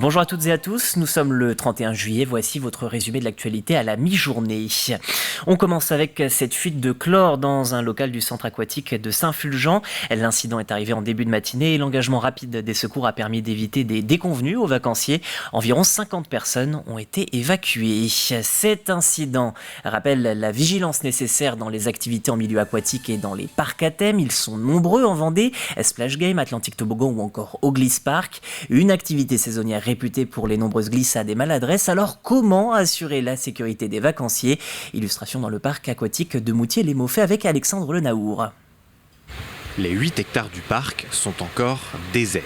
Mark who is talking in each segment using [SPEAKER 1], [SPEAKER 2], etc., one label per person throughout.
[SPEAKER 1] Bonjour à toutes et à tous, nous sommes le 31 juillet, voici votre résumé de l'actualité à la mi-journée. On commence avec cette fuite de chlore dans un local du centre aquatique de Saint-Fulgent. L'incident est arrivé en début de matinée et l'engagement rapide des secours a permis d'éviter des déconvenues aux vacanciers. Environ 50 personnes ont été évacuées. Cet incident rappelle la vigilance nécessaire dans les activités en milieu aquatique et dans les parcs à thème. Ils sont nombreux en Vendée, Splash Game, Atlantic Toboggan ou encore Oglis Park. Une activité saisonnière réputée pour les nombreuses glissades et maladresses. Alors comment assurer la sécurité des vacanciers? Illustration dans le parc aquatique de Moutier-les-Mauffais avec Alexandre Lenaour.
[SPEAKER 2] Les 8 hectares du parc sont encore déserts.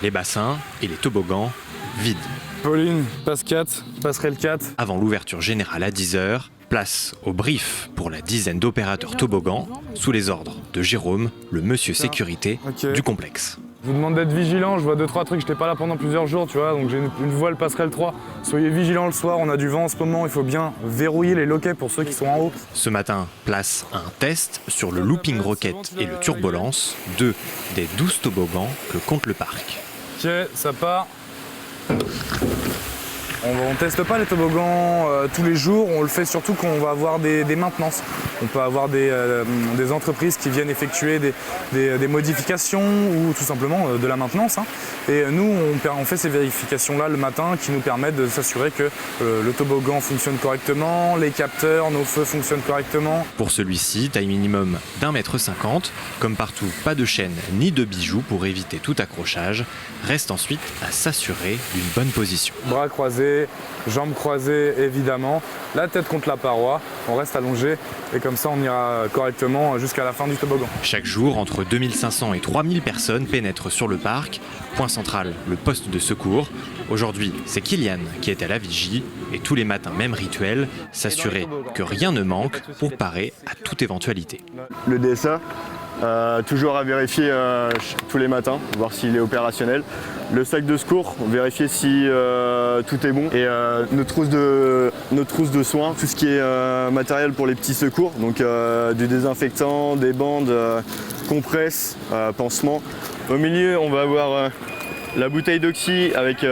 [SPEAKER 2] Les bassins et les toboggans vides.
[SPEAKER 3] Pauline, passe 4, passerelle 4.
[SPEAKER 2] Avant l'ouverture générale à 10h, place au brief pour la dizaine d'opérateurs toboggans sous les ordres de Jérôme, le monsieur sécurité du complexe.
[SPEAKER 3] Je vous demande d'être vigilant, je vois 2-3 trucs, j'étais pas là pendant plusieurs jours, tu vois, donc j'ai une voile passerelle 3. Soyez vigilants le soir, on a du vent en ce moment, il faut bien verrouiller les loquets pour ceux qui sont en haut.
[SPEAKER 2] Ce matin, place à un test sur le looping rocket et le turbolence, 2 des 12 toboggans que compte le parc.
[SPEAKER 3] Ok, ça part. On teste pas les toboggans tous les jours, on le fait surtout quand on va avoir des maintenances. On peut avoir des entreprises qui viennent effectuer des modifications ou tout simplement de la maintenance. Et nous, on fait ces vérifications-là le matin qui nous permettent de s'assurer que le toboggan fonctionne correctement, les capteurs, nos feux fonctionnent correctement.
[SPEAKER 2] Pour celui-ci, taille minimum d'1,50 m. Comme partout, pas de chaîne ni de bijoux pour éviter tout accrochage. Reste ensuite à s'assurer d'une bonne position.
[SPEAKER 3] Bras croisés, jambes croisées évidemment, la tête contre la paroi, on reste allongé et comme ça on ira correctement jusqu'à la fin du toboggan.
[SPEAKER 2] Chaque jour, entre 2500 et 3000 personnes pénètrent sur le parc. Point central, le poste de secours. Aujourd'hui, c'est Kylian qui est à la vigie et tous les matins, même rituel, s'assurer que rien ne manque pour parer à toute éventualité.
[SPEAKER 4] Le DSA, toujours à vérifier tous les matins, voir s'il est opérationnel. Le sac de secours, vérifier si tout est bon. Et notre trousse de soins, tout ce qui est matériel pour les petits secours, donc du désinfectant, des bandes, compresses, pansements. Au milieu, on va avoir la bouteille d'oxy avec tout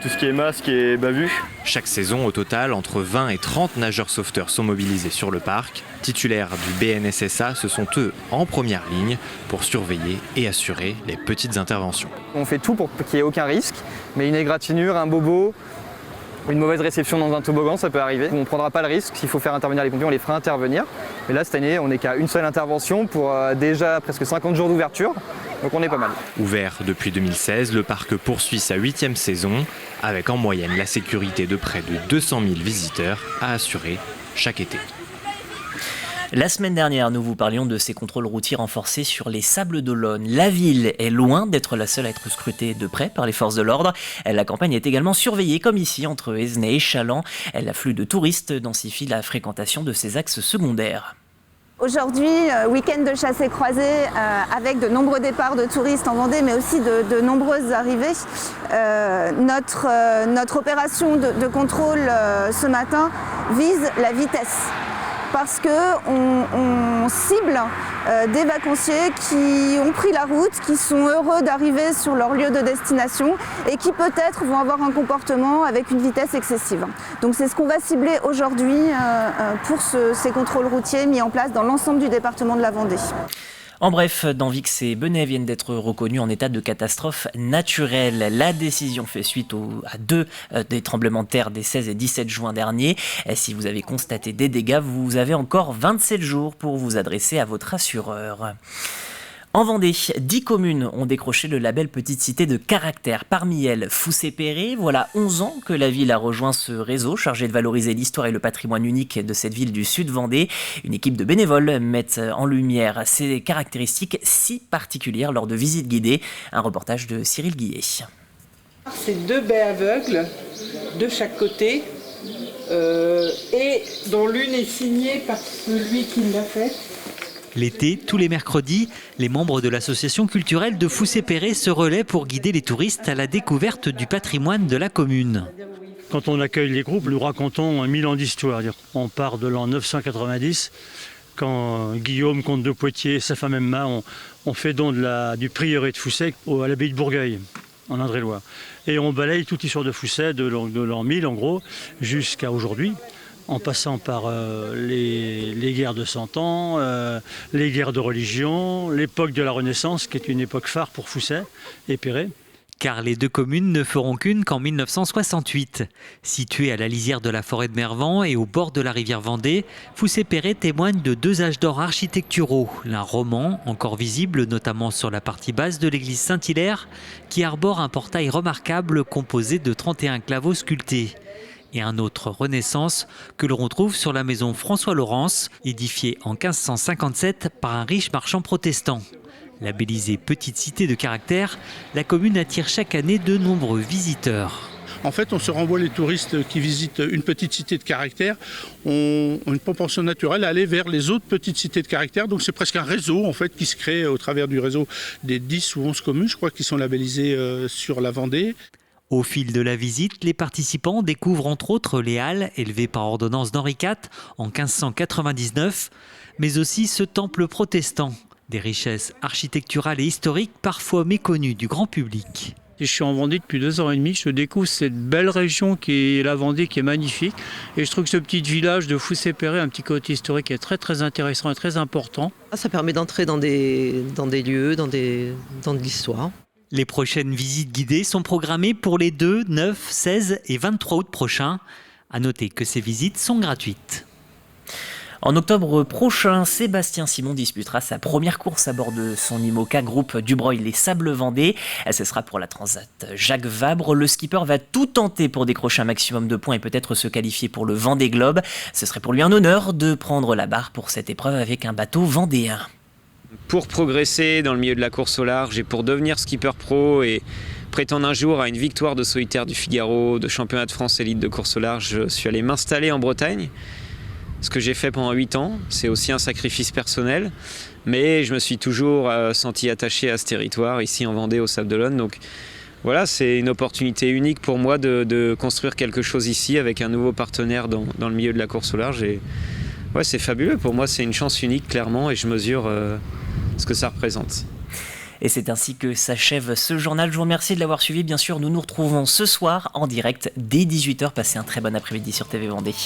[SPEAKER 4] ce qui est masque et bavus.
[SPEAKER 2] Chaque saison, au total, entre 20 et 30 nageurs sauveteurs sont mobilisés sur le parc. Titulaires du BNSSA, ce sont eux en première ligne pour surveiller et assurer les petites interventions.
[SPEAKER 5] On fait tout pour qu'il n'y ait aucun risque, mais une égratignure, un bobo, une mauvaise réception dans un toboggan, ça peut arriver. On ne prendra pas le risque, s'il faut faire intervenir les pompiers, on les fera intervenir. Mais là, cette année, on n'est qu'à une seule intervention pour déjà presque 50 jours d'ouverture, donc on est pas mal.
[SPEAKER 2] Ouvert depuis 2016, le parc poursuit sa 8e saison, avec en moyenne la sécurité de près de 200 000 visiteurs à assurer chaque été.
[SPEAKER 1] La semaine dernière, nous vous parlions de ces contrôles routiers renforcés sur les Sables d'Olonne. La ville est loin d'être la seule à être scrutée de près par les forces de l'ordre. La campagne est également surveillée, comme ici, entre Esnay et Chaland. L'afflux de touristes densifie la fréquentation de ces axes secondaires.
[SPEAKER 6] Aujourd'hui, week-end de chasse et croisée avec de nombreux départs de touristes en Vendée, mais aussi de nombreuses arrivées. Notre opération de contrôle ce matin vise la vitesse. Parce qu'on cible des vacanciers qui ont pris la route, qui sont heureux d'arriver sur leur lieu de destination et qui peut-être vont avoir un comportement avec une vitesse excessive. Donc c'est ce qu'on va cibler aujourd'hui pour ces contrôles routiers mis en place dans l'ensemble du département de la Vendée.
[SPEAKER 1] En bref, Danvix et Benay viennent d'être reconnus en état de catastrophe naturelle. La décision fait suite à 2 des tremblements de terre des 16 et 17 juin dernier. Et si vous avez constaté des dégâts, vous avez encore 27 jours pour vous adresser à votre assureur. En Vendée, 10 communes ont décroché le label Petite Cité de caractère. Parmi elles, Foussé-Perret. Voilà 11 ans que la ville a rejoint ce réseau chargé de valoriser l'histoire et le patrimoine unique de cette ville du sud Vendée. Une équipe de bénévoles met en lumière ces caractéristiques si particulières lors de visites guidées. Un reportage de Cyril Guillet.
[SPEAKER 7] C'est 2 baies aveugles de chaque côté et dont l'une est signée par celui qui l'a faite.
[SPEAKER 8] L'été, tous les mercredis, les membres de l'association culturelle de Foussé-Perret se relaient pour guider les touristes à la découverte du patrimoine de la commune.
[SPEAKER 9] Quand on accueille les groupes, nous racontons 1000 ans d'histoire. On part de l'an 990, quand Guillaume, comte de Poitiers, et sa femme Emma ont fait don du prieuré de Foussé à l'abbaye de Bourgueil. en Indre-et-Loire. Et on balaye toute l'histoire de Fousset, de l'an 1000 en gros, jusqu'à aujourd'hui, en passant par les guerres de 100 ans, les guerres de religion, l'époque de la Renaissance, qui est une époque phare pour Fousset et Perret.
[SPEAKER 8] Car les deux communes ne feront qu'une qu'en 1968. Située à la lisière de la forêt de Mervan et au bord de la rivière Vendée, Fousset-Perret témoigne de deux âges d'or architecturaux. L'un roman, encore visible notamment sur la partie basse de l'église Saint-Hilaire, qui arbore un portail remarquable composé de 31 claveaux sculptés. Et un autre Renaissance que l'on retrouve sur la maison François-Laurence, édifiée en 1557 par un riche marchand protestant. Labellisée petite cité de caractère, la commune attire chaque année de nombreux visiteurs.
[SPEAKER 10] En fait, on se renvoie les touristes qui visitent une petite cité de caractère, ont une propension naturelle à aller vers les autres petites cités de caractère. Donc c'est presque un réseau en fait qui se crée au travers du réseau des 10 ou 11 communes, je crois, qui sont labellisées sur la Vendée.
[SPEAKER 8] Au fil de la visite, les participants découvrent entre autres les halles élevées par ordonnance d'Henri IV en 1599, mais aussi ce temple protestant. Des richesses architecturales et historiques parfois méconnues du grand public.
[SPEAKER 9] Je suis en Vendée depuis 2 ans et demi, je découvre cette belle région qui est la Vendée, qui est magnifique. Et je trouve que ce petit village de Fousset-Perret, un petit côté historique, est très très intéressant et très important.
[SPEAKER 11] Ça permet d'entrer dans des lieux, dans de l'histoire.
[SPEAKER 8] Les prochaines visites guidées sont programmées pour les 2, 9, 16 et 23 août prochains. À noter que ces visites sont gratuites.
[SPEAKER 1] En octobre prochain, Sébastien Simon disputera sa première course à bord de son IMOCA groupe Dubreuil les Sables Vendée. Ce sera pour la Transat Jacques Vabre. Le skipper va tout tenter pour décrocher un maximum de points et peut-être se qualifier pour le Vendée Globe. Ce serait pour lui un honneur de prendre la barre pour cette épreuve avec un bateau vendéen.
[SPEAKER 12] Pour progresser dans le milieu de la course au large et pour devenir skipper pro et prétendre un jour à une victoire de solitaire du Figaro, de championnat de France élite de course au large, je suis allé m'installer en Bretagne. Ce que j'ai fait pendant 8 ans, c'est aussi un sacrifice personnel, mais je me suis toujours senti attaché à ce territoire, ici en Vendée, au Sable d'Olonne. Donc voilà, c'est une opportunité unique pour moi de construire quelque chose ici avec un nouveau partenaire dans le milieu de la course au large. Et ouais, c'est fabuleux, pour moi c'est une chance unique clairement et je mesure ce que ça représente.
[SPEAKER 1] Et c'est ainsi que s'achève ce journal. Je vous remercie de l'avoir suivi. Bien sûr, nous nous retrouvons ce soir en direct dès 18h. Passez un très bon après-midi sur TV Vendée.